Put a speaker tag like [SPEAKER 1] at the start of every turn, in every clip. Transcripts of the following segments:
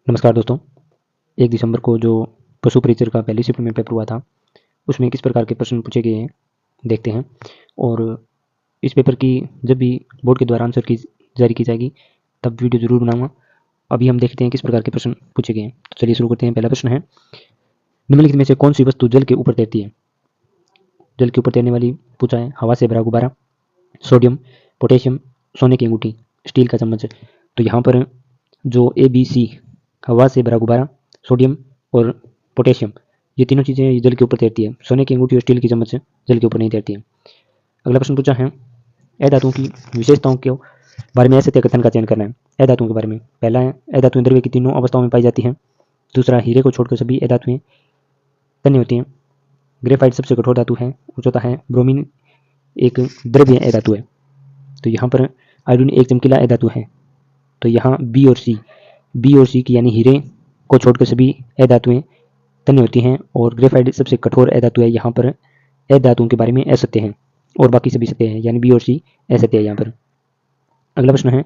[SPEAKER 1] नमस्कार दोस्तों। 1 दिसंबर को जो पशु परिचर का पहली शिफ्ट में पेपर हुआ था, उसमें किस प्रकार के प्रश्न पूछे गए हैं देखते हैं। और इस पेपर की जब भी बोर्ड के द्वारा आंसर की जारी की जाएगी तब वीडियो जरूर बनाऊंगा। अभी हम देखते हैं किस प्रकार के प्रश्न पूछे गए हैं। तो चलिए शुरू करते हैं। पहला प्रश्न है, निम्नलिखित में से कौन सी वस्तु जल के ऊपर तैरती है? जल के ऊपर तैरने वाली पूछा है। हवा से भरा गुब्बारा, सोडियम, पोटेशियम, सोने की अंगूठी, स्टील का चम्मच। तो यहाँ पर जो ABC, हवा से भरा गुब्बारा, सोडियम और पोटेशियम, ये तीनों चीज़ें जल के ऊपर तैरती है। सोने की अंगूठी और स्टील की चम्मच जल के ऊपर नहीं तैरती है। अगला प्रश्न पूछा है, अधातुओं की विशेषताओं के बारे में ऐसे कथन का चयन करना है। अधातुओं के बारे में पहला है, अधातुएं द्रव्य की तीनों अवस्थाओं में पाई जाती हैं। दूसरा, हीरे को छोड़कर सभी अधातुएं तन्य होती हैं। ग्रेफाइट सबसे कठोर धातु है। और चौथा है, ब्रोमीन एक द्रव्य अधातु है। तो यहाँ पर आयोडीन एक चमकीला अधातु है। तो यहाँ बी और सी की यानी हीरे को छोड़कर सभी अधातुएं तन्य होती हैं और ग्रेफाइट सबसे कठोर अधातु है। यहाँ पर अधातुओं के बारे में असत्य है और बाकी सभी सत्य है, यानी बी और सी असत्य है यहाँ पर। अगला प्रश्न है,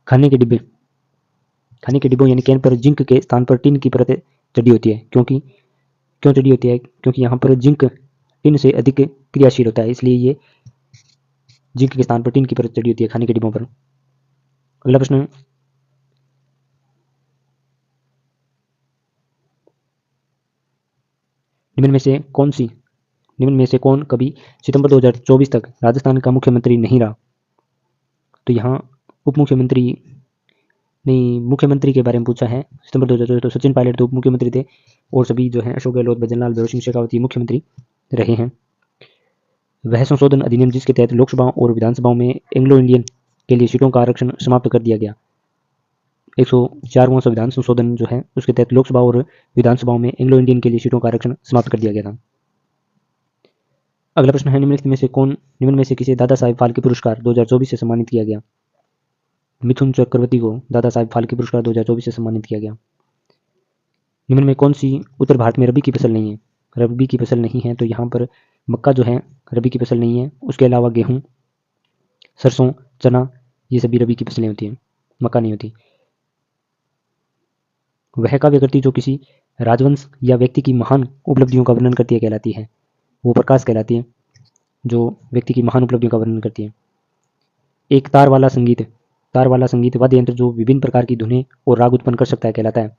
[SPEAKER 1] खाने के डिब्बों यानी कैन पर जिंक के स्थान पर टिन की परत चढ़ी होती है। क्यों चढ़ी होती है? क्योंकि यहाँ पर जिंक टिन से अधिक क्रियाशील होता है, इसलिए ये जिंक के स्थान पर टिन की परत चढ़ी होती है खाने के डिब्बों पर। अगला प्रश्न है, निम्न में से कौन कभी सितंबर 2024 तक राजस्थान का मुख्यमंत्री नहीं रहा? तो यहाँ मुख्यमंत्री के बारे में पूछा है। सितंबर 2024 तो सचिन पायलट तो उप मुख्यमंत्री थे और सभी जो है अशोक गहलोत, भजनलाल, भैरव सिंह शेखावत मुख्यमंत्री रहे हैं। वह संशोधन अधिनियम जिसके तहत लोकसभाओं और विधानसभाओं में एंग्लो इंडियन के लिए सीटों का आरक्षण समाप्त कर दिया गया। 104वां संविधान संशोधन जो है उसके तहत लोकसभा और विधानसभाओं में एंग्लो इंडियन के लिए सीटों का आरक्षण समाप्त कर दिया गया था। अगला प्रश्न है, निम्न में से किसे दादा साहेब फाल्के पुरस्कार 2024 से सम्मानित किया गया? मिथुन चक्रवर्ती को दादा साहेब फाल्के पुरस्कार 2024 से सम्मानित किया गया। निम्न में कौन सी उत्तर भारत में रबी की फसल नहीं है? रबी की फसल नहीं है तो यहाँ पर मक्का जो है रबी की फसल नहीं है। उसके अलावा गेहूं, सरसों, चना, ये सभी रबी की फसलें होती हैं, मक्का नहीं होती। वह काव्य कृति जो किसी राजवंश या व्यक्ति की महान उपलब्धियों का वर्णन करती है कहलाती है। वो प्रकाश कहलाती है, जो व्यक्ति की महान उपलब्धियों का वर्णन करती है। एक तार वाला संगीत वाद्य यंत्र जो विभिन्न प्रकार की धुनें और राग उत्पन्न कर सकता है कहलाता है।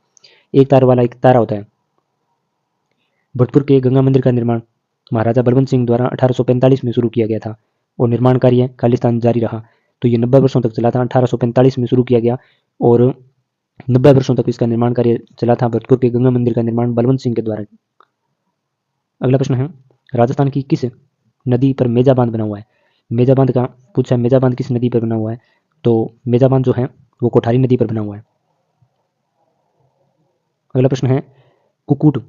[SPEAKER 1] एक तार वाला एक तारा होता है। भरतपुर के गंगा मंदिर का निर्माण महाराजा बलवंत सिंह द्वारा 1845 में शुरू किया गया था और निर्माण कार्य खालिस्तान जारी रहा। तो ये 90 वर्षों तक चला था। 1845 में शुरू किया गया और 90 वर्षों तक इसका निर्माण कार्य चला था। भरतपुर के गंगा मंदिर का निर्माण बलवंत सिंह के द्वारा। अगला प्रश्न है, राजस्थान की किस नदी पर मेजा बांध बना हुआ है? मेजा बांध का पूछा है, मेजा बांध किस नदी पर बना हुआ है? तो मेजा बांध जो है वो कोठारी नदी पर बना हुआ है। अगला प्रश्न है, कुक्कुट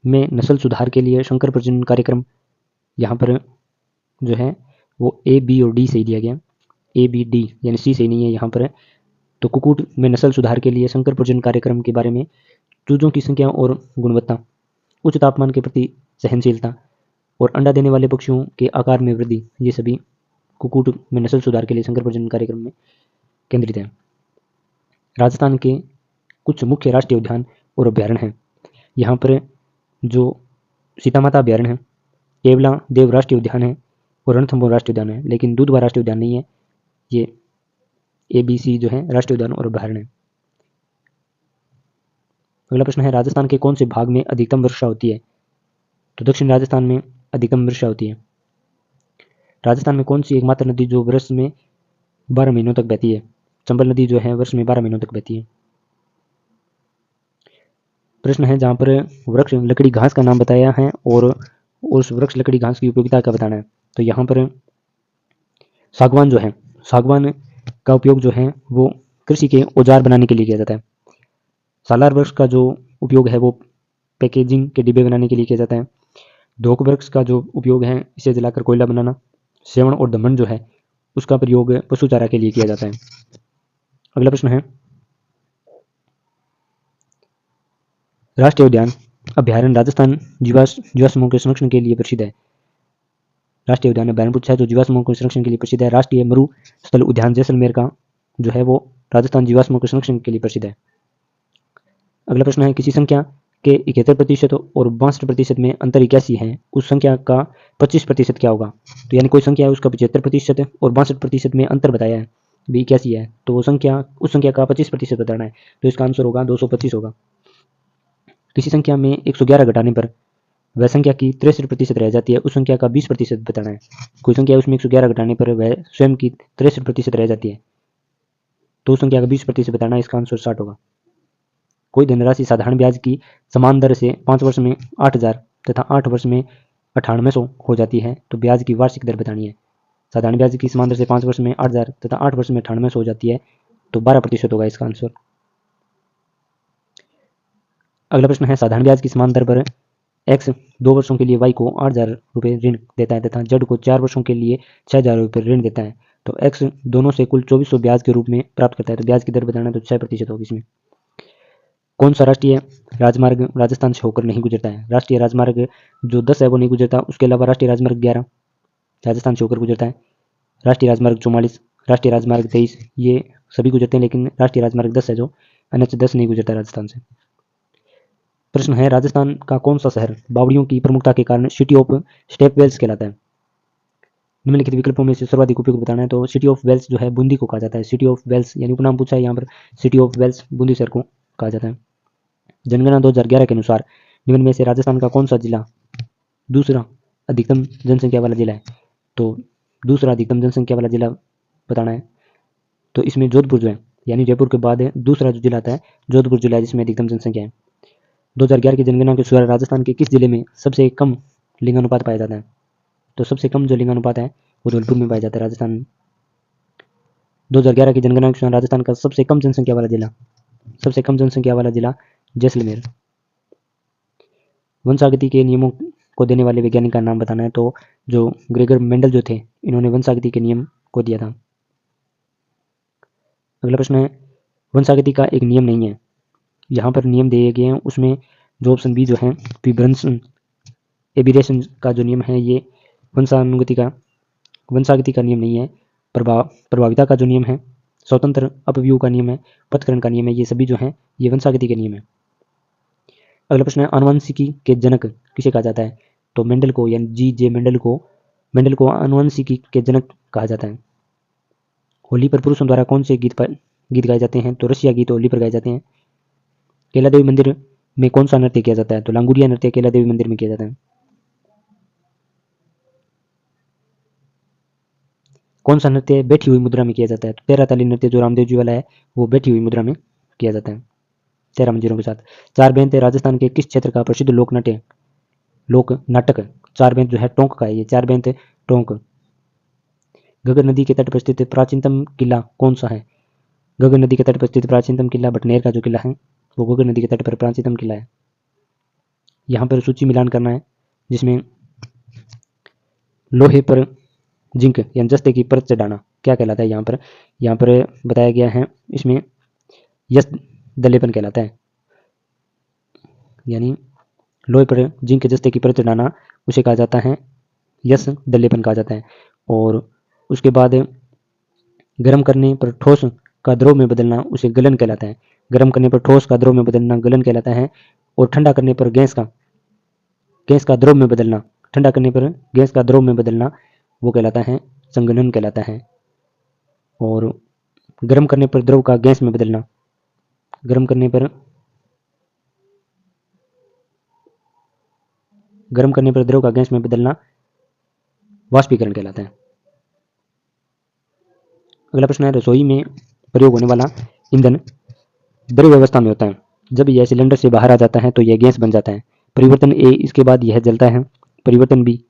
[SPEAKER 1] में नस्ल सुधार के लिए संकर प्रजनन कार्यक्रम, यहाँ पर जो है वो A, B और D सही दिया गया। A, B, D यानी C सही नहीं है यहाँ पर। तो कुक्कुट में नस्ल सुधार के लिए संकर प्रजनन कार्यक्रम के बारे में चूजों की संख्या और गुणवत्ता, उच्च तापमान के प्रति सहनशीलता और अंडा देने वाले पक्षियों के आकार में वृद्धि, ये सभी कुक्कुट में नस्ल सुधार के लिए संकर प्रजनन कार्यक्रम में केंद्रित है। राजस्थान के कुछ मुख्य राष्ट्रीय उद्यान और अभ्यारण्य हैं। यहाँ पर जो सीतामाता अभ्यारण्य है, केवला देव राष्ट्रीय उद्यान है और रणथंभौर राष्ट्रीय उद्यान है, लेकिन दुधवा राष्ट्रीय उद्यान नहीं है। ये ABC जो है राष्ट्रीय उद्यान और अभ्यारण्य है। अगला प्रश्न है, राजस्थान के कौन से भाग में अधिकतम वर्षा होती है? तो दक्षिण राजस्थान में अधिकतम वर्षा होती है। राजस्थान में कौन सी एकमात्र नदी जो वर्ष में 12 महीनों तक बहती है? चंबल नदी जो है वर्ष में 12 महीनों तक बहती है। प्रश्न है जहाँ पर वृक्ष लकड़ी घास का नाम बताया है और उस वृक्ष लकड़ी घास की उपयोगिता का बताना है। तो यहाँ पर सागवान का उपयोग जो है वो कृषि के औजार बनाने के लिए किया जाता है। सालार वृक्ष का जो उपयोग है वो पैकेजिंग के डिब्बे बनाने के लिए किया जाता है। धोक वृक्ष का जो उपयोग है इसे जलाकर कोयला बनाना। सेवण और दमन जो है उसका प्रयोग पशु चारा के लिए किया जाता है। अगला प्रश्न है, राष्ट्रीय उद्यान अभ्यारण्य राजस्थान जीवाश्मों के संरक्षण के लिए प्रसिद्ध है। राष्ट्रीय उद्यान अभ्यारण्य पूछा है जो जीवाश्मों के संरक्षण के लिए प्रसिद्ध है। राष्ट्रीय मरुस्थल उद्यान जैसलमेर का जो है वो राजस्थान जीवाश्मों के संरक्षण के लिए प्रसिद्ध है। अगला प्रश्न है किसी संख्या के 71% और 62% में अंतर 81 है, उस संख्या का 25% क्या होगा। तो यानी कोई संख्या है उसका 75% और 62% में अंतर बताया है, भी 81 है, तो वो संख्या उस संख्या का 25% बताना है, तो इसका आंसर होगा 225 होगा। किसी संख्या में 111 घटाने पर वह संख्या की 63% रह जाती है, उस संख्या का 20% बताना है। कोई संख्या है उसमें 111 घटाने पर वह स्वयं की 63% रह जाती है, तो उस संख्या का 20% बताना है, इसका आंसर 60 होगा। कोई धनराशि साधारण ब्याज की समान दर से 5 वर्ष में 8000 तथा 8 वर्ष में 9800 हो जाती है, तो ब्याज की वार्षिक दर बतानी है। साधारण ब्याज की समान दर से 5 वर्ष में 8000 तथा 8 वर्ष में 9800 हो जाती है, तो 12% होगा इसका आंसर। अगला प्रश्न है साधारण ब्याज की समान दर पर एक्स 2 वर्षों के लिए वाई को 8000 रुपये ऋण देता है तथा जेड को 4 वर्षों के लिए 6000 रुपये ऋण देता है, तो एक्स दोनों से कुल 2400 ब्याज के रूप में प्राप्त करता है, तो ब्याज की दर बताना है, तो 6% होगी इसमें। कौन सा राष्ट्रीय राजमार्ग राजस्थान से होकर नहीं गुजरता है। राष्ट्रीय राजमार्ग जो 10 है वो नहीं गुजरता, उसके अलावा राष्ट्रीय राजमार्ग 11 राजस्थान से होकर गुजरता है, राष्ट्रीय राजमार्ग 44, राष्ट्रीय राजमार्ग 23, ये सभी गुजरते हैं, लेकिन राष्ट्रीय राजमार्ग 10 है जो NH 10 नहीं गुजरता राजस्थान से। प्रश्न है राजस्थान का कौन सा शहर बावड़ियों की प्रमुखता के कारण सिटी ऑफ स्टेप वेल्स कहलाता है। निम्नलिखित विकल्पों में से सर्वाधिक उपयुक्त बताना है, तो सिटी ऑफ वेल्स जो है बूंदी को कहा जाता है। सिटी ऑफ वेल्स यानी उपनाम पूछा है यहाँ पर, सिटी ऑफ वेल्स बूंदी शहर को कहा जाता है। जनगणना 2011 के अनुसार निम्न में से राजस्थान का कौन सा जिला दूसरा अधिकतम जनसंख्या वाला जिला है, तो दूसरा अधिकतम जनसंख्या वाला जिला बताना है, तो इसमें जोधपुर जो है यानी जयपुर के बाद दूसरा जो जिला आता है जोधपुर जिला है जिसमें अधिकतम जनसंख्या है। 2011 की जनगणना के अनुसार राजस्थान के किस जिले में सबसे कम लिंगानुपात पाया जाता है, तो सबसे कम जो लिंगानुपात है वो धौलपुर में पाया जाता है राजस्थान। 2011 की जनगणना के अनुसार राजस्थान का सबसे कम जनसंख्या वाला जिला जैसलमेर। वंशागति के नियमों को देने वाले वैज्ञानिक का नाम बताना है, तो जो ग्रेगर मेंडल जो थे इन्होंने वंशागति के नियम को दिया था। अगला प्रश्न है वंशागति का एक नियम नहीं है, यहाँ पर नियम दिए गए हैं उसमें जो ऑप्शन बी जो है विभ्रंशन एबिरेशन का जो नियम है ये वंशागति का नियम नहीं है। प्रभाविता का जो नियम है, स्वतंत्र अपव्यूह का नियम है, पथकरण का नियम है, ये सभी जो है ये वंशागति के नियम है। अगला प्रश्न है आनुवंशिकी के जनक किसे कहा जाता है, तो मेंडल को यानी G.J. मेंडल को आनुवंशिकी के जनक कहा जाता है। होली पर पुरुषों द्वारा कौन से गीत गाए जाते हैं, तो रसिया गीत होली पर गाए जाते हैं। केला देवी मंदिर में कौन सा नृत्य किया जाता है, तो लांगुरिया नृत्य केला देवी मंदिर में किया जाता है। कौन सा नृत्य बैठी हुई मुद्रा में किया जाता है, तो तेराताली नृत्य जो रामदेव जी वाला है वो बैठी हुई मुद्रा में किया जाता है 13 मंजिलों के साथ। चार बेंत राजस्थान के किस क्षेत्र का प्रसिद्ध लोक नाटक चार बेंत जो है टोंक का है, ये चार बेंत टोंक। घग्गर नदी के तट पर स्थित प्राचीनतम किला कौन सा है, घग्गर नदी के तट पर स्थित प्राचीनतम किला भटनेर का जो किला है वो घग्गर नदी के तट पर प्राचीनतम किला है। यहाँ पर सूची मिलान करना है जिसमें लोहे पर जिंक यानी जस्ते की परत चढ़ाना क्या कहलाता है, यहाँ पर बताया गया है इसमें यश दलेपन कहलाता है, यानी लोहे पर जिंक जस्ते की परत चढ़ाना उसे कहा जाता है यश दलेपन कहा जाता है। और उसके बाद गर्म करने पर ठोस का द्रव में बदलना उसे गलन कहलाता है, गर्म करने पर ठोस का द्रव में बदलना गलन कहलाता है। और ठंडा करने पर गैस का द्रव में बदलना, ठंडा करने पर गैस का द्रव में बदलना वो कहलाता है संघनन कहलाता है। और गर्म करने पर द्रव का गैस में बदलना, गर्म करने पर द्रव का गैस में बदलना वाष्पीकरण कहलाता है। अगला प्रश्न है रसोई में प्रयोग होने वाला ईंधन द्रव अवस्था में होता है, जब यह सिलेंडर से बाहर आ जाता है तो यह गैस बन जाता है। परिवर्तन ए इसके बाद यह जलता है, परिवर्तन बी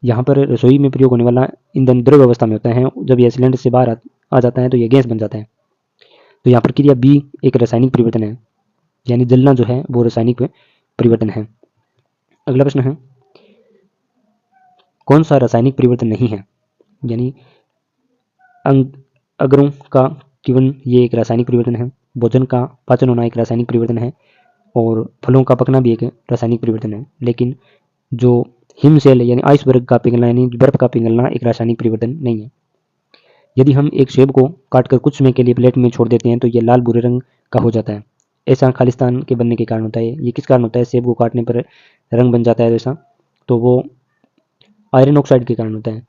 [SPEAKER 1] यहाँ पर रसोई में प्रयोग होने वाला ईंधन द्रव अवस्था में होता है, जब यह सिलेंडर से बाहर आ जाता है तो यह गैस बन जाता है। तो यहाँ पर क्रिया बी एक रासायनिक परिवर्तन है, यानी जलना जो है वो रासायनिक परिवर्तन है। अगला प्रश्न है कौन सा रासायनिक परिवर्तन नहीं है, यानी अगरों का किवन ये एक रासायनिक परिवर्तन है, भोजन का पाचन होना एक रासायनिक परिवर्तन है, और फलों का पकना भी एक रासायनिक परिवर्तन है। लेकिन जो हिमशैल यानी आइसबर्ग का पिघलना यानी बर्फ का पिघलना एक रासायनिक परिवर्तन नहीं है। यदि हम एक सेब को काटकर कुछ समय के लिए प्लेट में छोड़ देते हैं तो यह लाल भूरे रंग का हो जाता है, ऐसा खालिस्तान के बनने के कारण होता है। ये किस कारण होता है? सेब को काटने पर रंग बन जाता है जैसा, तो वो आयरन ऑक्साइड के कारण होता है।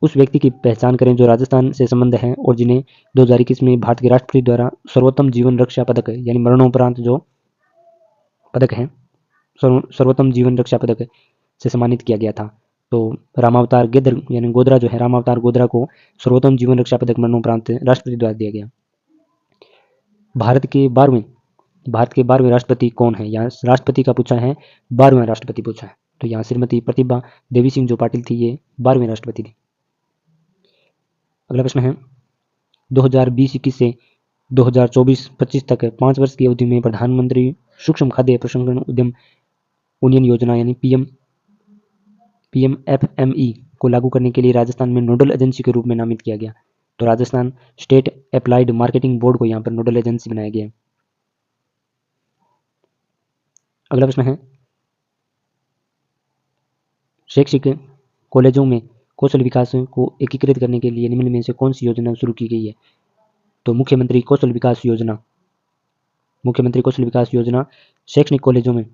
[SPEAKER 1] उस व्यक्ति की पहचान करें जो राजस्थान से संबंध है और जिन्हें 2021 में भारत के राष्ट्रपति द्वारा सर्वोत्तम जीवन रक्षा पदक यानी मरणोपरांत जो पदक है, सर्वोत्तम जीवन रक्षा पदक से सम्मानित किया गया था। तो रामावतार गेदर यानी गोदरा जो है, रामावतार गोदरा को सर्वोत्तम जीवन रक्षा पदक मरणोपरांत राष्ट्रपति द्वारा दिया गया। भारत के 12वें राष्ट्रपति कौन है? यहाँ राष्ट्रपति का पूछा है, 12वां राष्ट्रपति पूछा है। तो यहाँ श्रीमती प्रतिभा देवी सिंह जो पाटिल थी, ये 12वें राष्ट्रपति थी। अगला प्रश्न है 2020-21 से 2024-25 तक 5 वर्ष की अवधि में प्रधानमंत्री सूक्ष्म खाद्य प्रसंस्करण उद्यम उन्नयन योजना यानी PMFME को लागू करने के लिए राजस्थान में नोडल एजेंसी के रूप में नामित किया गया। तो Rajasthan state applied marketing board को यहाँ पर नोडल एजेंसी बनाया गया। अगला प्रश्न है शैक्षिक कॉलेजों में कौशल विकास को एकीकृत करने के लिए निम्न में से कौन सी योजना शुरू की गई है? तो मुख्यमंत्री कौशल विकास योजना शैक्षणिक कॉलेजों में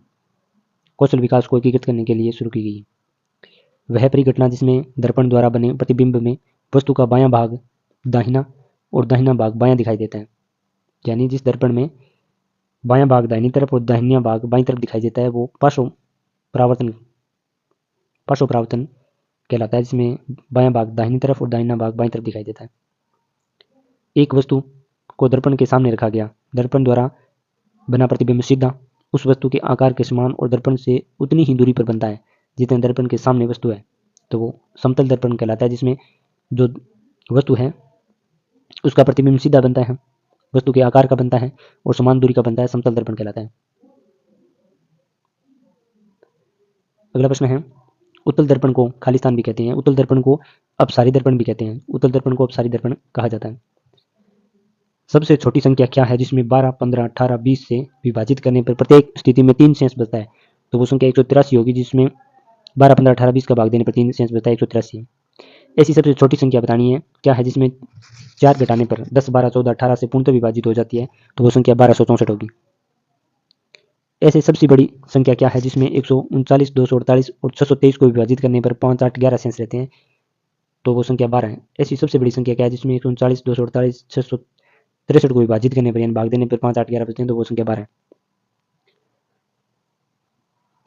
[SPEAKER 1] कौशल विकास को एकीकृत करने के लिए शुरू की गई है। वह परिघटना जिसमें दर्पण द्वारा बने प्रतिबिंब में वस्तु का बायां भाग दाहिना और दाहिना भाग बायां दिखाई देता है, यानी जिस दर्पण में बायां भाग दाहिनी तरफ और दाहिना भाग बाईं तरफ दिखाई देता है वो पार्श्व परावर्तन कहलाता है, जिसमें बायां भाग दाहिनी तरफ और दाहिना भाग बाईं तरफ दिखाई देता है। एक वस्तु को दर्पण के सामने रखा गया, दर्पण द्वारा बना प्रतिबिंब सीधा उस वस्तु के आकार के समान और दर्पण से उतनी ही दूरी पर बनता है जितने दर्पण के सामने वस्तु है, तो वो समतल दर्पण कहलाता है, जिसमें जो वस्तु है उसका प्रतिबिंब सीधा बनता है, वस्तु के आकार का बनता है और समान दूरी का बनता है, समतल दर्पण कहलाता है। अगला प्रश्न है उत्तल दर्पण को खालिस्तान भी कहते हैं, उत्तल दर्पण को अपसारी दर्पण भी कहते हैं, उत्तल दर्पण को अपसारी दर्पण कहा जाता है। सबसे छोटी संख्या क्या है जिसमें 12, 15, 18, 20 से विभाजित करने पर प्रत्येक स्थिति में 3 शेष बचता है? तो वो संख्या 183 होगी, जिसमें 12, 15, 18, 20 का भाग देने पर 3 शेष बचता है, 183। ऐसी सबसे छोटी संख्या बतानी है क्या है जिसमें 4 घटाने पर 10, 12, 14, 18 से पूर्णतः विभाजित हो जाती है? तो वो संख्या 1264 होगी। ऐसे सबसे बड़ी संख्या क्या है जिसमें 139, 248 और 623 को विभाजित करने पर 5, 8, 11 शेष रहते हैं? तो वो संख्या 12 है। ऐसी सबसे बड़ी संख्या क्या है जिसमें 139, 248, 663 को विभाजित करने पर यानी भाग देने पर 5, 8, 11 बचते हैं? तो वो संख्या 12 है।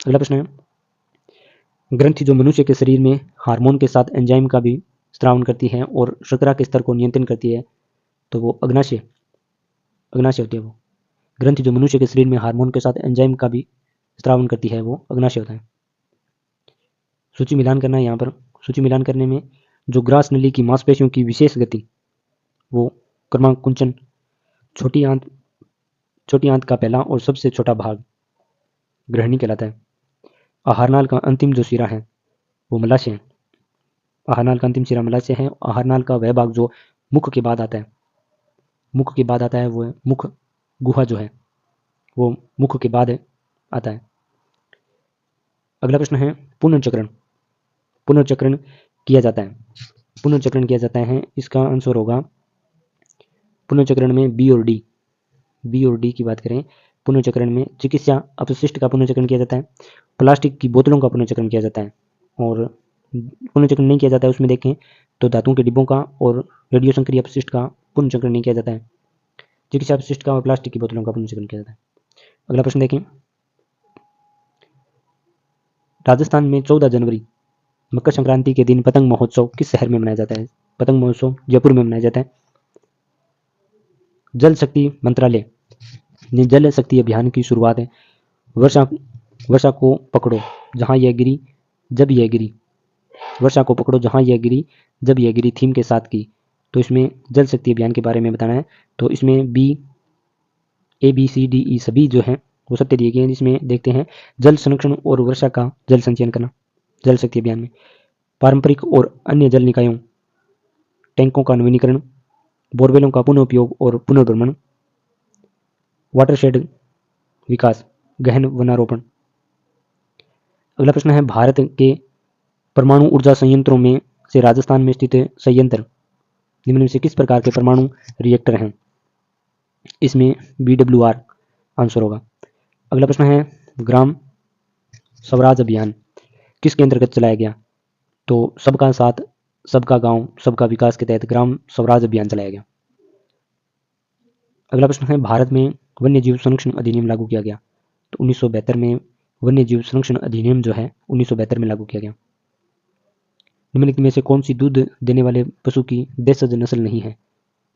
[SPEAKER 1] अगला प्रश्न है ग्रंथि जो मनुष्य के शरीर में हार्मोन के साथ एंजाइम का भी स्त्रावन करती है और शर्करा के स्तर को नियंत्रण करती है, तो वो अग्नाशय होती है। वो ग्रंथि जो मनुष्य के शरीर में हार्मोन के साथ एंजाइम का भी स्त्रावन करती है वो अग्नाशय होता है। सूची मिलान करना है यहाँ पर। सूची मिलान करने में जो ग्रास नली की मांसपेशियों की विशेष गति वो क्रमांक कुंचन, छोटी आंत का पहला और सबसे छोटा भाग ग्रहणी कहलाता है। आहारनाल का अंतिम जो सिरा है वो मलाशय है। आहारनाल का अंतिम सिरा मलाशय है। आहारनाल का वह भाग जो मुख के बाद आता है वो मुख गुहा जो है वो मुख के बाद आता है। अगला प्रश्न है पुनर्चक्रण किया जाता है। इसका आंसर होगा पुनर्चक्रण में बी और डी की बात करें। पुनर्चक्रण में चिकित्सा अपशिष्ट का पुनर्चक्रण किया जाता है, प्लास्टिक की बोतलों का पुनर्चक्रण किया जाता है, और पुनर्चक्रण नहीं किया जाता है उसमें देखें तो धातुओं के डिब्बों का और रेडियो संक्रिय अपशिष्ट का पुनर्चक्रण नहीं किया जाता है। चिकित्सा अपशिष्ट का और प्लास्टिक की बोतलों का पुनर्चक्रण किया जाता है। अगला प्रश्न देखें राजस्थान में 14 जनवरी मकर संक्रांति के दिन पतंग महोत्सव किस शहर में मनाया जाता है? पतंग महोत्सव जयपुर में मनाया जाता है। जल शक्ति मंत्रालय ने जल शक्ति अभियान की शुरुआत है वर्षा को पकड़ो जहां यह गिरी जब यह गिरी, वर्षा को पकड़ो जहां यह गिरी जब यह गिरी थीम के साथ की। तो इसमें जल शक्ति अभियान के बारे में बताना है। तो इसमें ABCDE सभी जो हैं वो सत्य दिए गए हैं, जिसमें देखते हैं जल संरक्षण और वर्षा का जल संचयन करना जल शक्ति अभियान में, पारंपरिक और अन्य जल निकायों टैंकों का नवीनीकरण, बोरवेलों का पुनः उपयोग और पुनर्भ्रमण, वाटरशेड विकास, गहन वनारोपण। अगला प्रश्न है भारत के परमाणु ऊर्जा संयंत्रों में से राजस्थान में स्थित संयंत्र निम्न में से किस प्रकार के परमाणु रिएक्टर हैं? इसमें BWR आंसर होगा। अगला प्रश्न है ग्राम स्वराज अभियान किसके अंतर्गत चलाया गया? तो सबका साथ सबका गांव सबका विकास के तहत ग्राम स्वराज अभियान चलाया गया। अगला प्रश्न है भारत में वन्य जीव संरक्षण अधिनियम लागू किया गया? तो 1972 में वन्य जीव संरक्षण अधिनियम जो है 1972 में लागू किया गया। निम्नलिखित में से कौन सी दूध देने वाले पशु की देशज नस्ल नहीं है?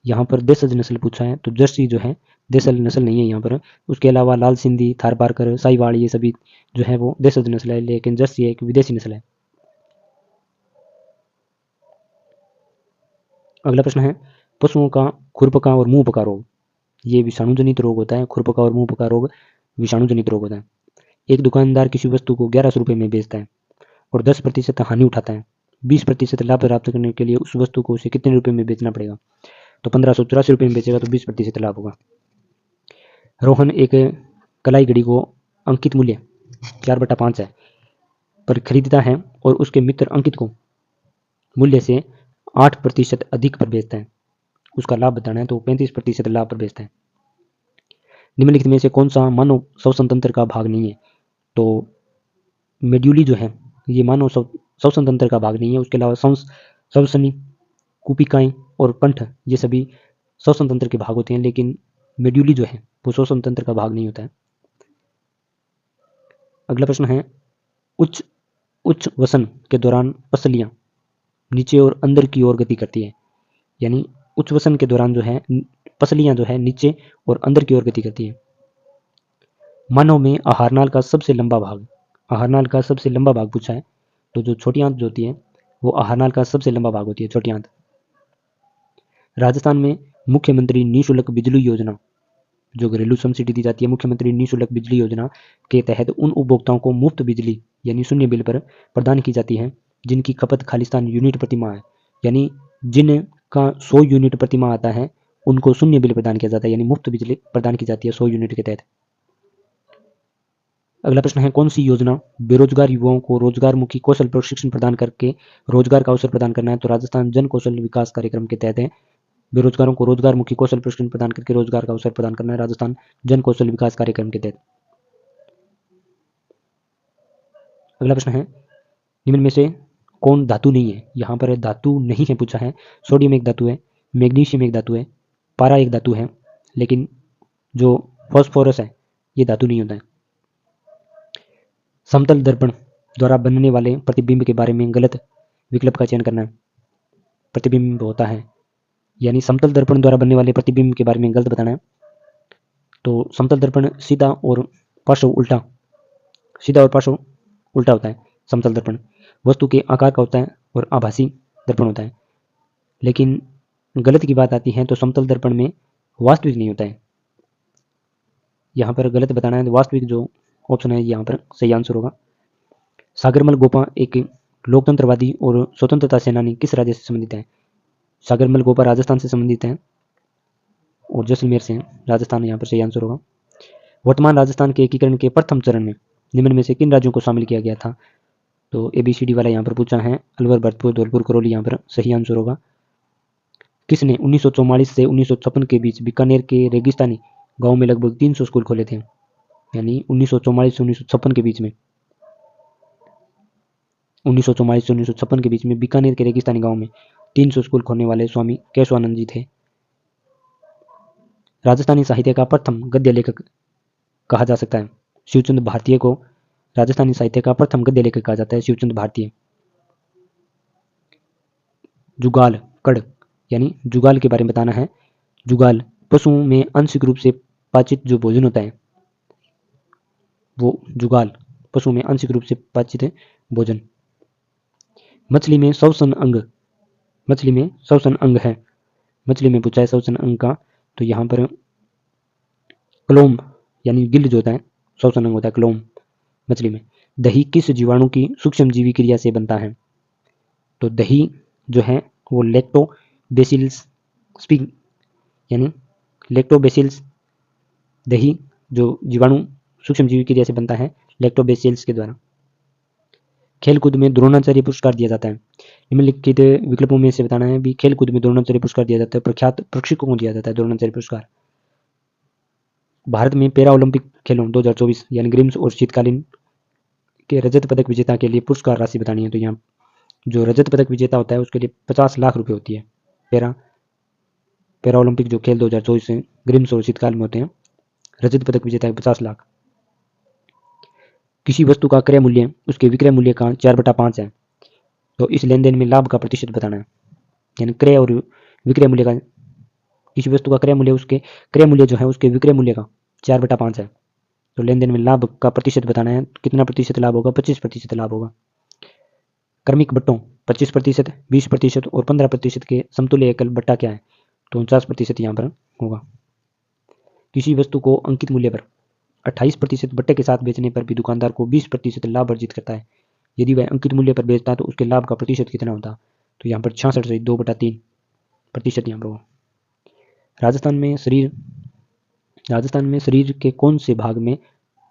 [SPEAKER 1] यहाँ पर देशज नस्ल पूछा है, तो जर्सी जो है देशज नस्ल नहीं है यहाँ पर। उसके अलावा लाल सिंधी, थारपारकर, साहिवाल ये सभी जो है वो देशज नस्ल है, लेकिन जर्सी एक विदेशी नस्ल है। अगला प्रश्न है पशुओं का खुरपका और मुंह पका रोग ये विषाणु जनित रोग होता है। खुरपका और मुंह पका रोग विषाणु जनित रोग होता है। एक दुकानदार किसी वस्तु को 1100 रुपये में बेचता है और 10% हानि उठाता है। 20% लाभ प्राप्त करने के लिए उस वस्तु को उसे कितने रुपए में बेचना पड़ेगा? तो 1584 रुपये में बेचेगा तो 20% लाभ होगा। रोहन एक कलाई घड़ी को अंकित मूल्य 4/5 है पर खरीदता है और उसके मित्र अंकित को मूल्य से 8% अधिक पर बेचता है। उसका लाभ बताना है तो 35% लाभ पर बेचता है। निम्नलिखित में से कौन सा मानव श्वसन तंत्र का भाग नहीं है? तो मेड्यूली जो है ये मानव श्वसन तंत्र का भाग नहीं है। उसके अलावा श्वसनी, कुपिकाएं और कंठ ये सभी श्वसन तंत्र के भाग होते हैं, लेकिन मेड्यूली जो है वो श्वसन तंत्र का भाग नहीं होता है। अगला प्रश्न है उच्च वसन के दौरान पसलियां नीचे और अंदर की ओर गति करती है। यानी उच्च वसन के दौरान जो है पसलियां जो है नीचे और अंदर की ओर गति करती है। मानव में आहारनाल का सबसे लंबा भाग पूछा है, तो जो छोटी आंत जो होती है वो आहारनाल का सबसे लंबा भाग होती है, छोटी आंत। राजस्थान में मुख्यमंत्री निःशुल्क बिजली योजना जो घरेलू सब्सिडी दी जाती है, मुख्यमंत्री निःशुल्क बिजली योजना के तहत उन उपभोक्ताओं को मुफ्त बिजली यानी शून्य बिल पर प्रदान की जाती है जिनकी खपत खालिस्तान यूनिट प्रति माह है। यानी जिनका 100 यूनिट प्रति माह आता है उनको शून्य बिल प्रदान किया जाता है, यानी मुफ्त बिजली प्रदान की जाती है 100 यूनिट के तहत। अगला प्रश्न है कौन सी योजना बेरोजगार युवाओं को रोजगारमुखी कौशल प्रशिक्षण प्रदान करके रोजगार का अवसर प्रदान करना है? तो राजस्थान जन कौशल विकास कार्यक्रम के तहत है। बेरोजगारों को रोजगारमुखी कौशल प्रशिक्षण प्रदान करके रोजगार का अवसर प्रदान करना है राजस्थान जन कौशल विकास कार्यक्रम के तहत। अगला प्रश्न है निम्न में से कौन धातु नहीं है? यहाँ पर धातु नहीं है पूछा है। सोडियम एक धातु है, मैग्नीशियम एक धातु है, पारा एक धातु है, लेकिन जो फॉस्फोरस है ये धातु नहीं होता है। समतल दर्पण द्वारा बनने वाले प्रतिबिंब के बारे में गलत विकल्प का चयन करना है। प्रतिबिंब होता है, यानी समतल दर्पण द्वारा बनने वाले प्रतिबिंब के बारे में गलत बताना है। तो समतल दर्पण सीधा और पार्श्व उल्टा होता है। समतल दर्पण वस्तु के आकार का होता है और आभासी दर्पण होता है। लेकिन गलत की बात आती है तो समतल दर्पण में वास्तविक नहीं होता है। यहाँ पर गलत बताना है, तो वास्तविक जो ऑप्शन है यहाँ पर सही आंसर होगा। सागरमल गोपा एक लोकतंत्रवादी और स्वतंत्रता सेनानी किस राज्य से संबंधित है? सागरमल गोपा राजस्थान से संबंधित है और जैसलमेर से हैं। राजस्थान यहाँ पर सही आंसर होगा। वर्तमान राजस्थान के एकीकरण के प्रथम चरण में निम्न में से किन राज्यों को शामिल किया गया था? तो ABCD वाला यहाँ पर पूछा है। अलवर, भरतपुर, धौलपुर, करौली यहाँ पर सही आंसर होगा। किसने 1944 से 1956 के बीच बीकानेर के रेगिस्तानी गांव में लगभग 300 स्कूल खोले थे? यानी 1944 से 1956 के बीच में 1944 से 1956 के बीच में बीकानेर के रेगिस्तानी गांव में 300 स्कूल खोलने वाले स्वामी केशवानंद जी थे। राजस्थानी साहित्य का प्रथम गद्य लेखक कहा जा सकता है? शिवचंद भारतीय को राजस्थानी साहित्य का प्रथम गद्य लेखक कहा जाता है, शिवचंद भारतीय। जुगाल कड़ यानी जुगाल के बारे में बताना है। जुगाल पशुओं में आंशिक रूप से पाचित जो भोजन होता है वो जुगाल पशुओं में आंशिक रूप से पाचित भोजन। मछली में श्वसन अंग है। मछली में पूछा है श्वसन अंग का, तो यहाँ पर क्लोम यानी गिल्ड जो होता है श्वसन अंग होता है क्लोम मछली में। दही किस जीवाणु की सूक्ष्म जीवी क्रिया से बनता है? तो दही जो है वो लैक्टोबैसिलस स्पिग यानी लैक्टोबैसिलस दही जो जीवाणु सूक्ष्म जीवी क्रिया से बनता है लैक्टोबैसिलस के द्वारा। खेलकूद में द्रोणाचार्य पुरस्कार दिया जाता है। निम्नलिखित विकल्पों में से बताना है भी खेलकूद में द्रोणाचार्य पुरस्कार दिया जाता है। प्रख्यात प्रशिक्षकों को दिया जाता है द्रोणाचार्य पुरस्कार। भारत में पैरा ओलंपिक खेलों 2024 यानी ग्रीम्स और शीतकालीन के रजत पदक विजेता के लिए पुरस्कार राशि बतानी है। तो यहाँ जो रजत पदक विजेता होता है उसके लिए 50 लाख रुपए होती है। पैरा ओलंपिक जो खेल 2024 से ग्रीम्स और शीतकाल में होते हैं, रजत पदक विजेता है 50 लाख। किसी वस्तु का क्रय मूल्य उसके विक्रय मूल्य का 4/5 है, तो इस लेन देन में लाभ का प्रतिशत बताना है। यानी क्रय और विक्रय मूल्य का, किसी वस्तु का क्रय मूल्य उसके क्रय मूल्य जो है उसके विक्रय मूल्य का 4/5 है, तो लेन देन में लाभ का प्रतिशत बताना है। कितना प्रतिशत लाभ होगा? 25% लाभ होगा। क्रमिक बट्टों 25%, 20% और 15% के समतुल्य एकल बट्टा क्या है? तो 49% यहाँ पर होगा। किसी वस्तु को अंकित मूल्य पर 28% बट्टे के साथ बेचने पर भी दुकानदार को 20% लाभ अर्जित करता है। यदि वह अंकित मूल्य पर बेचता है तो उसके लाभ का प्रतिशत कितना होता? तो यहाँ पर 66 से 2/3% यहाँ पर होगा। राजस्थान में शरीर के कौन से भाग में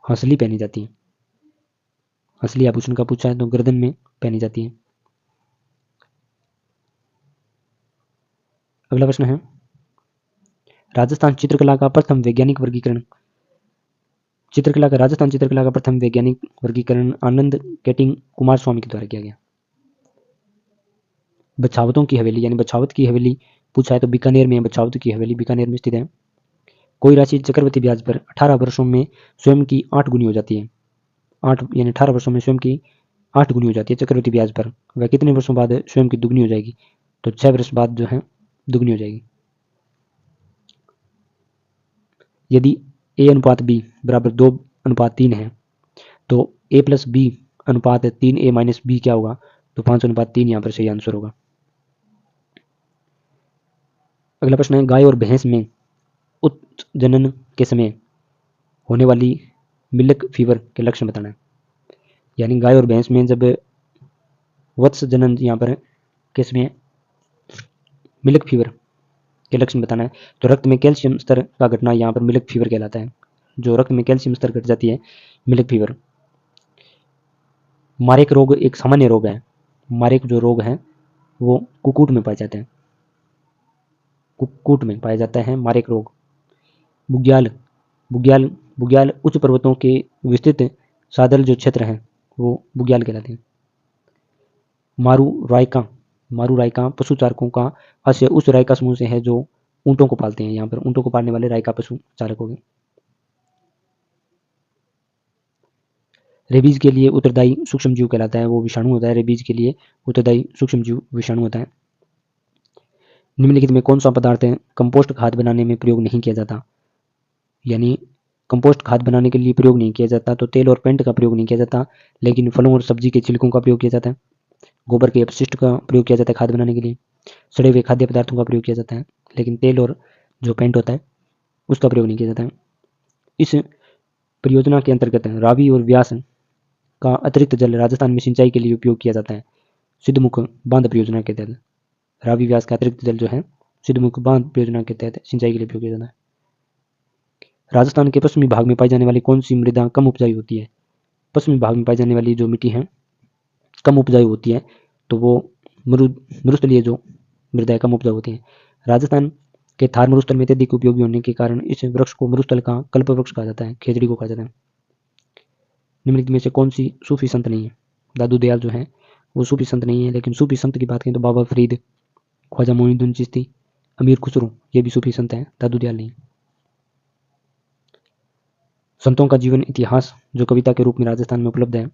[SPEAKER 1] हंसली पहनी जाती है? हंसली आभूषण का पूछा है तो गर्दन में पहनी जाती है। अगला प्रश्न है, राजस्थान चित्रकला का प्रथम वैज्ञानिक वर्गीकरण आनंद केटिंग कुमार स्वामी के द्वारा किया गया। बछावतों की हवेली यानी बछावत की हवेली पूछा है तो बीकानेर में, बछावत की हवेली बीकानेर में स्थित है। कोई राशि चक्रवृद्धि ब्याज पर 18 वर्षों में स्वयं की 8 गुनी हो जाती है। 8 यानी 18 वर्षों में स्वयं की 8 गुनी हो जाती है चक्रवृद्धि ब्याज पर। वह कितने वर्षों बाद स्वयं की दुगनी हो जाएगी? तो 6 वर्ष बाद जो है दुगनी हो जाएगी। यदि A/B बराबर 2/3 है तो A+B/3A-B क्या होगा? तो 5/3 यहाँ पर सही आंसर होगा। अगला प्रश्न है, गाय और भैंस में उत्जनन के समय होने वाली मिल्क फीवर के लक्षण बताना है। यानी गाय और भैंस में जब वत्स जनन यहाँ पर के समय मिल्क फीवर के लक्षण बताना है। तो रक्त में कैल्शियम स्तर का घटना यहाँ पर मिल्क फीवर कहलाता है। जो रक्त में कैल्शियम स्तर घट जाती है, मिल्क फीवर। मारेक रोग एक सामान्य रोग है। मारेक जो रोग है वो कुक्कुट में पाए जाते हैं। कुक्कुट में पाया जाता है मारेक रोग। बुग्याल उच्च पर्वतों के विस्तृत सादल जो क्षेत्र हैं वो बुग्याल कहलाते हैं। मारू रायका पशु चारकों का हास्य उस रायका समूह से है जो ऊंटों को पालते हैं। यहाँ पर ऊंटों को पालने वाले रायका पशु चारक हो गए। रेबीज के लिए उत्तरदायी सूक्ष्म जीव कहलाता है, वो विषाणु होता है। रेबीज के लिए उत्तरदायी सूक्ष्म जीव विषाणु होता है। निम्नलिखित में कौन सा पदार्थ कंपोस्ट खाद बनाने में प्रयोग नहीं किया जाता? यानी कंपोस्ट खाद बनाने के लिए प्रयोग नहीं किया जाता तो तेल और पेंट का प्रयोग नहीं किया जाता, लेकिन फलों और सब्जी के छिलकों का प्रयोग किया जाता है। गोबर के अपशिष्ट का प्रयोग किया जाता है खाद बनाने के लिए। सड़े हुए खाद्य पदार्थों का प्रयोग किया जाता है, लेकिन तेल और जो पेंट होता है उसका प्रयोग नहीं किया जाता है। इस परियोजना के अंतर्गत रावी और व्यास का अतिरिक्त जल राजस्थान में सिंचाई के लिए उपयोग किया जाता है। सिद्धमुख बांध परियोजना के तहत रावी व्यास का अतिरिक्त जल जो है सिद्धमुख बांध परियोजना के तहत सिंचाई के लिए उपयोग किया जाता है। राजस्थान के पश्चिमी भाग में पाई जाने वाली कौन सी मृदा कम उपजाऊ होती है? पश्चिमी भाग में पाई जाने वाली जो मिट्टी है कम उपजाऊ होती है तो वो मरुस्थलीय जो मृदा है कम उपजाऊ होती है। राजस्थान के थार मरुस्थल में अत्यधिक उपयोगी होने के कारण इस वृक्ष को मरुस्थल का कल्प वृक्ष कहा जाता है, खेजड़ी को कहा जाता है। निम्नलिखित में से कौन सी सूफी संत नहीं है? दादू दयाल जो है वो सूफी संत नहीं है, लेकिन सूफी संत की बात करें तो बाबा फरीद, ख्वाजा मोइनुद्दीन चिश्ती, अमीर खुसरो ये भी सूफी संत हैं, दादू दयाल नहीं। संतों का जीवन इतिहास जो कविता के रूप में राजस्थान में उपलब्ध है,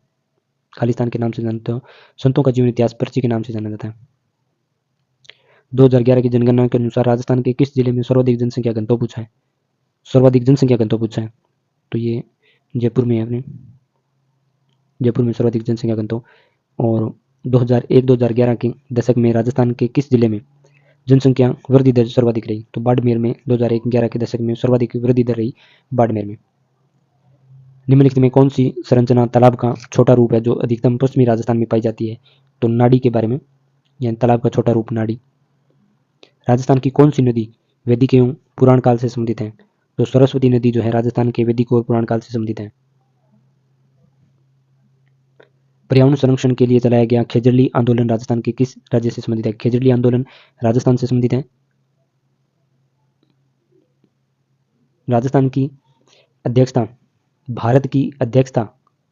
[SPEAKER 1] खालिस्तान के नाम से जानते हो। संतों का जीवन इतिहास पर्ची के नाम से जाना जाता है। 2011 की जनगणना के अनुसार राजस्थान के किस जिले में सर्वाधिक जनसंख्या घनत्व पूछा है? सर्वाधिक जनसंख्या घनत्व पूछा है तो ये जयपुर में है। अपने जयपुर में सर्वाधिक जनसंख्या घनत्व। और 2001-2011 के दशक में राजस्थान के किस जिले में जनसंख्या वृद्धि दर सर्वाधिक रही? तो बाड़मेर में 2001-11 के दशक में सर्वाधिक वृद्धि दर रही बाड़मेर में। निम्नलिखित में कौन सी संरचना तालाब का छोटा रूप है जो अधिकतम पश्चिमी राजस्थान में पाई जाती है? तो नाड़ी के बारे में, यानी तालाब का छोटा रूप नाड़ी। राजस्थान की कौन सी नदी वैदिक एवं पुराण काल से संबंधित है? तो सरस्वती नदी जो है राजस्थान के वैदिक और पुराण काल से संबंधित है। पर्यावरण संरक्षण के लिए चलाया गया खेजड़ली आंदोलन राजस्थान के किस राज्य से संबंधित है? खेजड़ली आंदोलन राजस्थान से संबंधित है। राजस्थान की अध्यक्षता, भारत की अध्यक्षता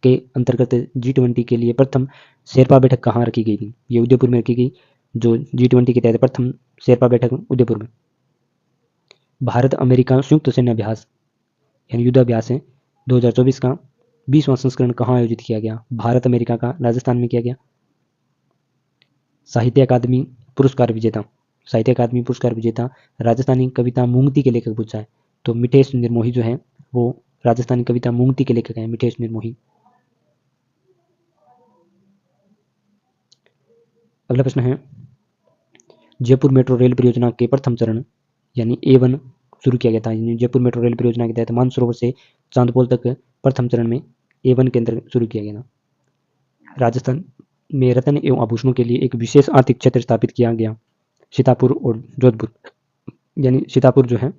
[SPEAKER 1] के अंतर्गत G20 के लिए प्रथम शेरपा बैठक कहाँ रखी गई थी? ये उदयपुर में रखी गई। जो G20 के तहत प्रथम शेरपा बैठक उदयपुर में। भारत अमेरिका संयुक्त सैन्य अभ्यास यानी युद्धाभ्यास है 2024 का 20वां संस्करण कहाँ आयोजित किया गया? भारत अमेरिका का राजस्थान में किया गया। साहित्य अकादमी पुरस्कार विजेता, साहित्य अकादमी पुरस्कार विजेता राजस्थानी कविता मूंगती के लेखक पूछा है, तो मिठेश निर्मोही जो है वो राजस्थानी कविता मूंगती के लेखक हैं, मिठेश निर्मोही। अगला प्रश्न है, जयपुर मेट्रो रेल परियोजना के प्रथम चरण यानी A1 शुरू किया गया था। जयपुर मेट्रो रेल परियोजना के तहत मानसरोवर से चांदपोल तक प्रथम चरण में A1 के अंतर्गत शुरू किया गया था। राजस्थान में रत्न एवं आभूषणों के लिए एक विशेष आर्थिक क्षेत्र स्थापित किया गया, सीतापुर और जोधपुर, यानी सीतापुर जो है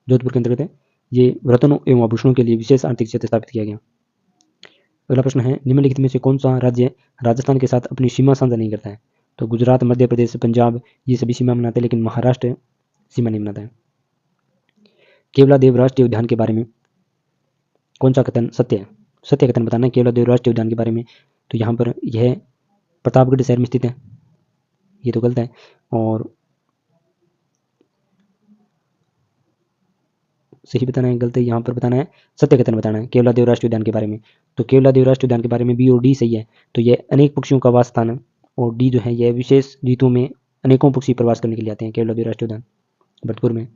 [SPEAKER 1] जोधपुर के अंतर्गत है, ये रत्नों एवं आभूषणों के लिए विशेष आर्थिक क्षेत्र स्थापित किया गया। अगला प्रश्न है, निम्नलिखित में से कौन सा राज्य राजस्थान के साथ अपनी सीमा साझा नहीं करता है? तो गुजरात, मध्य प्रदेश, पंजाब ये सभी सीमा बनाते हैं, लेकिन महाराष्ट्र सीमा नहीं बनाता है। केवलादेव राष्ट्रीय उद्यान के बारे में कौन सा कथन सत्य है? सत्य कथन बताना है केवलादेव राष्ट्रीय उद्यान के बारे में। तो यहाँ पर यह प्रतापगढ़ शहर में स्थित है, ये तो गलत है। और सही बताना है, गलत है, यहाँ पर बताना है सत्य कथन बताना है केवलादेव राष्ट्रीय उद्यान के बारे में। तो केवलादेव राष्ट्रीय उद्यान के बारे में बी और डी सही है। तो यह अनेक पक्षियों का वास स्थान है, और डी जो है यह विशेष ऋतुओं में अनेकों पक्षी प्रवास करने के लिए आते हैं केवलादेव राष्ट्रीय उद्यान भरतपुर में।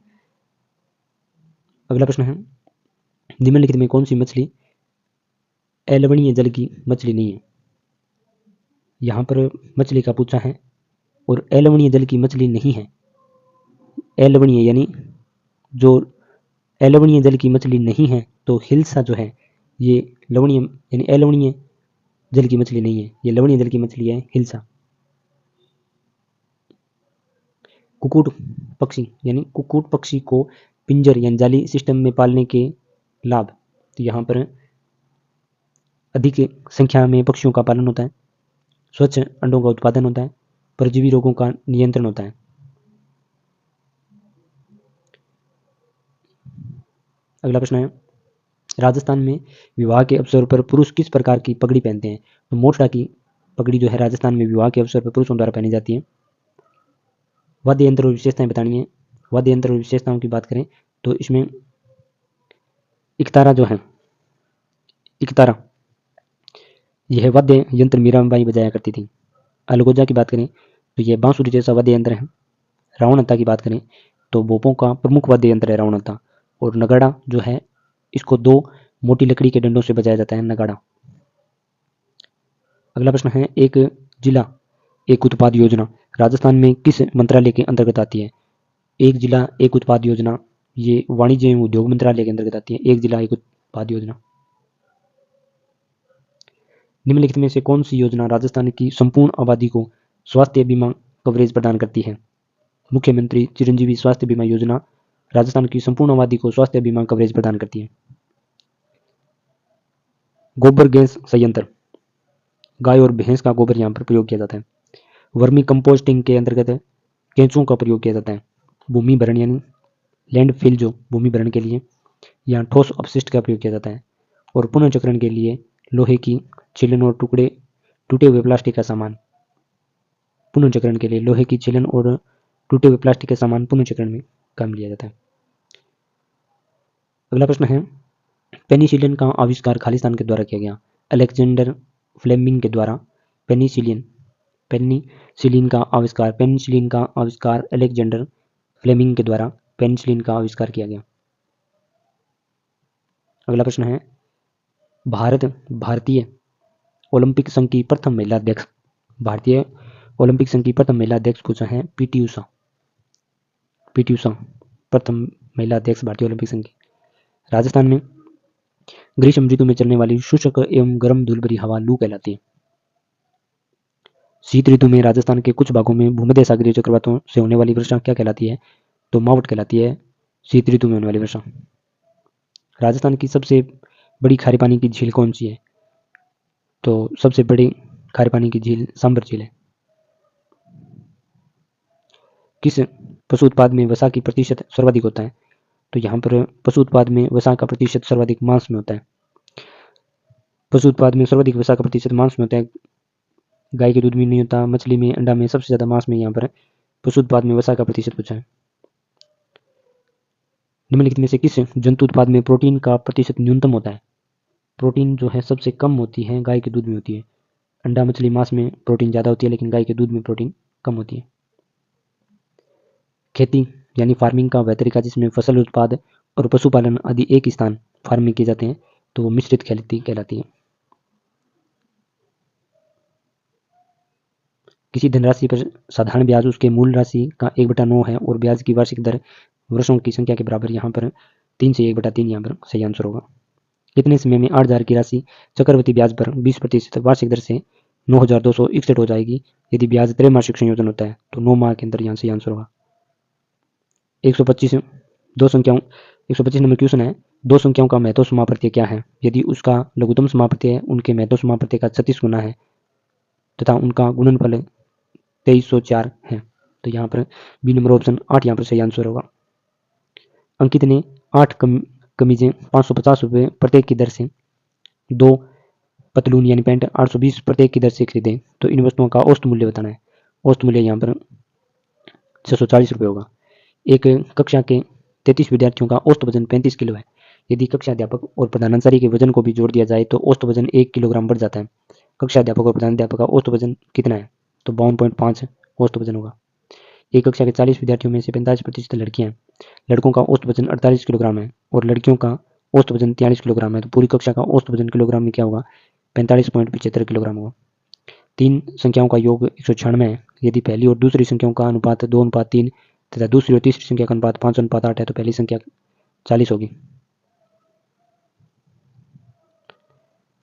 [SPEAKER 1] अगला प्रश्न है, निम्नलिखित में कौन सी मछली अलवणीय जल की मछली नहीं है? यहाँ पर मछली का पूछा है और अलवणीय जल की मछली नहीं है। अलवणीय यानी जो अलवणीय जल की मछली नहीं है, तो हिल्सा जो है ये लवणीय यानी अलवणीय जल की मछली नहीं है, ये लवणीय जल की मछली है हिल्सा। कुक्कुट पक्षी यानी कुक्कुट पक्षी को पिंजर यानी जाली सिस्टम में पालने के लाभ, तो यहाँ पर अधिक संख्या में पक्षियों का पालन होता है, स्वच्छ अंडों का उत्पादन होता है, परजीवी रोगों का नियंत्रण होता है। अगला प्रश्न है, राजस्थान में विवाह के अवसर पर पुरुष किस प्रकार की पगड़ी पहनते हैं? तो मोटरा की पगड़ी जो है राजस्थान में विवाह के अवसर पर पुरुषों द्वारा पहनी जाती है। वाद्य यंत्र और विशेषताएं बतानी है। वाद्य यंत्र और विशेषताओं की बात करें तो इसमें इकतारा जो है, इकतारा यह वाद्य यंत्र मीराबाई बजाया करती थी। अलगोजा की बात करें तो यह बांसुरी जैसा वाद्य यंत्र है। रावणता की बात करें तो भोपों का प्रमुख वाद्य यंत्र है रावणता। और नगाड़ा जो है इसको दो मोटी लकड़ी के डंडों से बजाया जाता है, नगाड़ा। अगला प्रश्न है, एक जिला एक उत्पाद योजना राजस्थान में किस मंत्रालय के अंतर्गत आती है? एक जिला एक उत्पाद योजना ये वाणिज्य एवं उद्योग मंत्रालय के अंतर्गत आती है, एक जिला एक उत्पाद योजना। निम्नलिखित में से कौन सी योजना राजस्थान की संपूर्ण आबादी को स्वास्थ्य बीमा कवरेज प्रदान करती है? मुख्यमंत्री चिरंजीवी स्वास्थ्य बीमा योजना राजस्थान की संपूर्ण आबादी को स्वास्थ्य बीमा कवरेज प्रदान करती है। गोबर गैस संयंत्र, गाय और भैंस का गोबर यहाँ पर प्रयोग किया जाता है। वर्मी कंपोस्टिंग के अंतर्गत केंचुओं का प्रयोग किया जाता है। भूमि भरण यानी लैंडफिल जो भूमि भरण के लिए, यहाँ ठोस अपशिष्ट का प्रयोग किया जाता है। और पुनर्चक्रण के लिए लोहे की छीलन और टूटे हुए प्लास्टिक का सामान, पुनर्चक्रण के लिए लोहे की छीलन और टूटे हुए प्लास्टिक का सामान पुनर्चक्रण में काम लिया जाता है। अगला प्रश्न है, पेनिसिलिन का आविष्कार खालिस्तान के द्वारा किया गया? अलेक्जेंडर फ्लेमिंग के द्वारा पेनिसिलिन का आविष्कार अलेक्जेंडर फ्लेमिंग के द्वारा पेनिसिलिन का आविष्कार किया गया। अगला प्रश्न है, भारतीय ओलंपिक संघ की प्रथम महिला अध्यक्ष, भारतीय ओलंपिक संघ की प्रथम महिला अध्यक्ष कौन है? पीटी उषा प्रथम महिला अध्यक्ष भारतीय ओलंपिक संघ की। राजस्थान में ग्रीष्म ऋतु में चलने वाली शुष्क एवं गर्म धूलभरी हवा लू कहलाती है। शीत ऋतु में राजस्थान के कुछ भागों में भूमध्य सागरीय चक्रवातों से होने वाली वर्षा क्या कहलाती है? तो मावट कहलाती है शीत ऋतु में होने वाली वर्षा। राजस्थान की सबसे बड़ी खारे पानी की झील कौन सी है? तो सबसे बड़ी खारे पानी की झील सांबर झील है। किस पशु उत्पाद में वसा की प्रतिशत सर्वाधिक होता है? तो यहाँ पर पशु उत्पाद में वसा का प्रतिशत सर्वाधिक मांस में होता है। पशु उत्पाद में सर्वाधिक वसा का प्रतिशत मांस में होता है। गाय के दूध में नहीं होता, मछली में, अंडा में, सबसे ज्यादा मांस में यहाँ पर पशु उत्पाद में वसा का प्रतिशत पूछा है। निम्नलिखित में से किस जंतु उत्पाद में प्रोटीन का प्रतिशत न्यूनतम होता है? प्रोटीन जो है सबसे कम होती है गाय के दूध में होती है। अंडा, मछली, मांस में प्रोटीन ज़्यादा होती है, लेकिन गाय के दूध में प्रोटीन कम होती है। खेती यानी फार्मिंग का वह तरीका जिसमें फसल उत्पाद और पशुपालन आदि एक स्थान फार्म में किए जाते हैं, तो वो मिश्रित खेती कहलाती है। किसी धनराशि पर साधारण ब्याज उसके मूल राशि का 1/9 है और ब्याज की वार्षिक दर वर्षों की संख्या के बराबर। यहाँ पर 3 से 1/3 यहाँ पर सही आंसर होगा। कितने समय में 8,000 की राशि चक्रवृद्धि ब्याज पर 20% वार्षिक दर से 9,261 हो जाएगी? यदि ब्याज त्रैमासिक संयोजन होता है तो 9 माह के अंदर यहाँ से आंसर होगा। 125 दो संख्याओं 125 नंबर क्वेश्चन है, दो संख्याओं का महत्व समाप्रत्यय क्या है? यदि उसका लघुत्तम समाप्रत्यय उनके महत्व समाप्रत्यय का 36 गुना है तथा उनका गुणनफल 2304 है, तो यहाँ पर बी नंबर ऑप्शन 8 यहाँ पर सही आंसर होगा। अंकित ने 8 कमीजें 550 रुपये प्रत्येक की दर से, 2 पतलून यानी पैंट 820 प्रत्येक की दर से खरीदे, तो इन वस्तुओं का औसत मूल्य बताना है। औसत मूल्य यहाँ पर 640 रुपये होगा। एक कक्षा के 33 विद्यार्थियों का औसत वजन 35 किलो है। यदि कक्षा अध्यापक और प्रधानाचार्य के वजन को भी जोड़ दिया जाए तो औसत वजन 1 किलोग्राम बढ़ जाता है। कक्षा अध्यापक और प्रधानाध्यापक का औसत वजन कितना है? तो 52.5 औसत वजन होगा। एक कक्षा के 40 विद्यार्थियों में से 45% लड़कियां हैं। लड़कों का औसत वजन 48 किलोग्राम है और लड़कियों का औसत वजन 43 किलोग्राम है, तो पूरी कक्षा का औसत वजन किलोग्राम में क्या होगा? 45.75 किलोग्राम होगा। 3 संख्याओं का योग 196 है। यदि पहली और दूसरी संख्याओं का अनुपात 2:3 तथा दूसरी और तीसरी संख्या का अनुपात 5:8 है, तो पहली संख्या 40 होगी।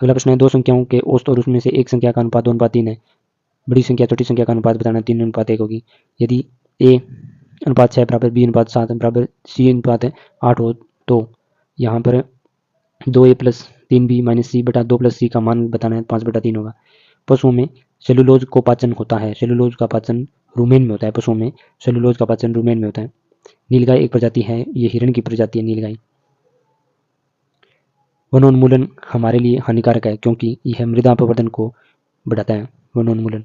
[SPEAKER 1] अगला प्रश्न है, दो संख्याओं के औसत और उसमें से एक संख्या का अनुपात 2:3 है। बड़ी संख्या छोटी संख्या का अनुपात बताना, 3:1 होगी। यदि a अनुपात 6 बराबर b अनुपात 7 बराबर c अनुपात 8 हो, तो यहाँ पर 2a plus 3b minus c बटा 2 प्लस c का मान बताना है, 5/3 होगा। पशुओं में सेलुलोज को पाचन होता है। सेलुलोज का पाचन रूमेन में होता है। पशुओं में सेलुलोज का पाचन रूमेन में होता है। नीलगाय एक प्रजाति है, ये हिरण की प्रजाति है नीलगाय। वनोन्मूलन हमारे लिए हानिकारक है क्योंकि यह मृदा प्रवर्धन को बढ़ाता है। वनोन्मूलन।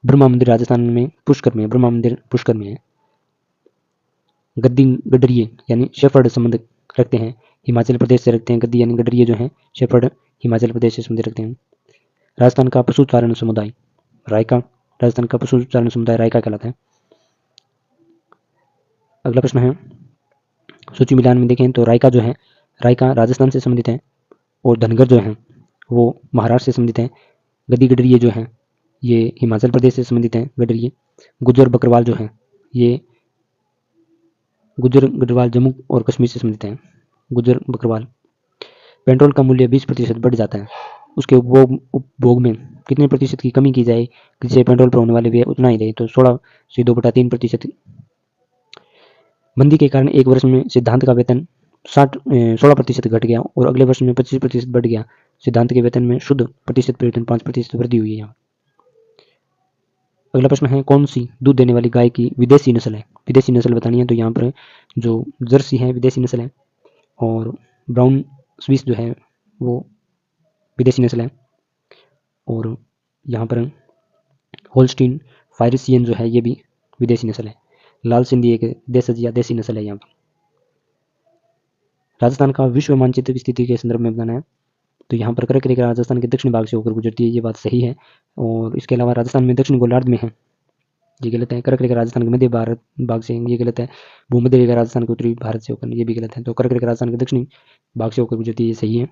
[SPEAKER 1] ब्रह्मा मंदिर राजस्थान में पुष्कर में, ब्रह्मा मंदिर पुष्कर में है। गद्दी गडरिये यानी शेफर्ड संबंध रखते हैं, हिमाचल प्रदेश से रखते हैं। गद्दी यानी गडरिये जो है शेफर्ड हिमाचल प्रदेश से संबंध रखते हैं। राजस्थान का पशु चारण समुदाय रायका, राजस्थान का पशु चारण समुदाय रायका कहलाता है। अगला प्रश्न है, सूची मिलान में देखें तो रायका जो है, रायका राजस्थान से संबंधित है और धनगर जो है वो महाराष्ट्र से संबंधित है। गद्दी गडरिये जो है ये हिमाचल प्रदेश से संबंधित है गडरिये। गुज्जर बकरवाल जो है ये गुज्जर गढ़वाल जम्मू और कश्मीर से संबंधित हैं। गुज्जर बकरवाल। पेट्रोल का मूल्य 20% बढ़ जाता है, उसके उपभोग में कितने प्रतिशत की कमी की जाए जिससे पेट्रोल पर होने वाले व्यय उतना ही रहे? तो 16 से 2/3%। मंदी के कारण एक वर्ष में सिद्धांत का वेतन 16% घट गया और अगले वर्ष में 25% बढ़ गया। सिद्धांत के वेतन में शुद्ध प्रतिशत परिवर्तन 5% वृद्धि हुई है यहाँ। अगला प्रश्न है, कौन सी दूध देने वाली गाय की विदेशी नस्ल है? विदेशी नस्ल बतानी है, तो यहाँ पर जो जर्सी है विदेशी नस्ल है और ब्राउन स्विस जो है वो विदेशी नस्ल है और यहाँ पर होल्स्टीन फ्राइसियन जो है ये भी विदेशी नस्ल है। लाल सिंधी एक देशज या देसी नस्ल है। यहाँ पर राजस्थान का विश्व मानचित्र की स्थिति के संदर्भ में बताना है, तो यहाँ पर कर्क रेखा राजस्थान के दक्षिण भाग से होकर गुजरती है, ये बात सही है। और इसके अलावा राजस्थान में दक्षिण गोलार्ध में है, ये गलत है। कर्क रेखा राजस्थान के मध्य भारत भाग से, ये गलत है। भूमध्य रेखा राजस्थान के उत्तरी भारत से होकर, ये भी गलत है। तो कर्क रेखा राजस्थान के दक्षिणी भाग से होकर गुजरती है, ये सही है।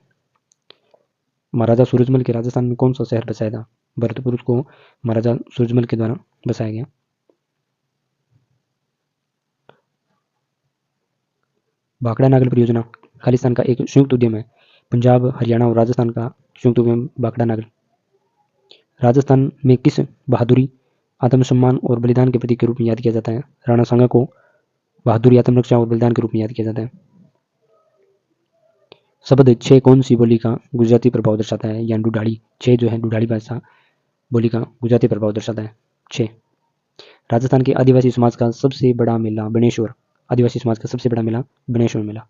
[SPEAKER 1] महाराजा सूरजमल के राजस्थान में कौन सा शहर बसाया था? भरतपुर को महाराजा सूरजमल के द्वारा बसाया गया। भाखड़ा नागल परियोजना खालिस्तान का एक संयुक्त उद्यम है। पंजाब, हरियाणा और राजस्थान का संयुक्त उद्यम भाखड़ा नागल। राजस्थान में किस बहादुरी, आत्मसम्मान और बलिदान के प्रतीक के रूप में याद किया जाता है? राणा सांगा को बहादुरी, आत्मरक्षा और बलिदान के रूप में याद किया जाता है। शब्द छे कौन सी बोली का गुजराती प्रभाव दर्शाता है? या डुडाड़ी। छे जो है डुडाड़ी भाषा बोली का गुजराती प्रभाव दर्शाता है। छे। राजस्थान के आदिवासी समाज का सबसे बड़ा मेला बनेश्वर आदिवासी समाज का सबसे बड़ा मेला बनेश्वर मेला।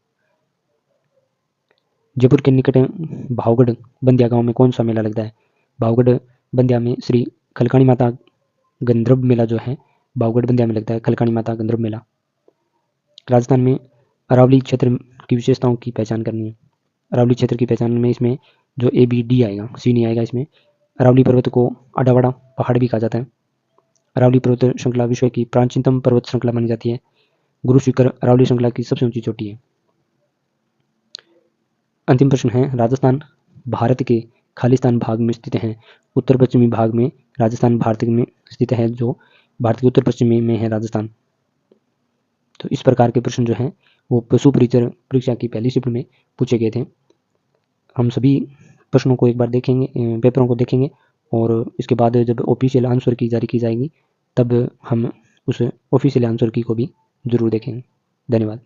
[SPEAKER 1] जयपुर के निकट भावगढ़ बंदिया गांव में कौन सा मेला लगता है? भावगढ़ बंदिया में श्री खलकाणी माता गंधर्व मेला जो है भावगढ़ बंदिया में लगता है, खलकाणी माता गंधर्व मेला। राजस्थान में अरावली क्षेत्र की विशेषताओं की पहचान करनी है। अरावली क्षेत्र की पहचान में इसमें जो ए बी डी आएगा, सी नहीं आएगा इसमें। अरावली पर्वत को आडावाड़ा पहाड़ भी कहा जाता है। अरावली पर्वत श्रृंखला विश्व की प्राचीनतम पर्वत श्रृंखला मानी जाती है। गुरु शिखर अरावली श्रृंखला की सबसे ऊंची चोटी है। अंतिम प्रश्न है, राजस्थान भारत के खालिस्तान भाग में स्थित है। उत्तर पश्चिमी भाग में राजस्थान भारत में स्थित है, जो भारत के उत्तर पश्चिमी में है राजस्थान। तो इस प्रकार के प्रश्न जो हैं वो पशु परिचर परीक्षा की पहली शिफ्ट में पूछे गए थे। हम सभी प्रश्नों को एक बार देखेंगे, पेपरों को देखेंगे, और इसके बाद जब ऑफिशियल आंसर की जारी की जाएगी तब हम उस ऑफिशियल आंसर की को भी जरूर देखेंगे। धन्यवाद।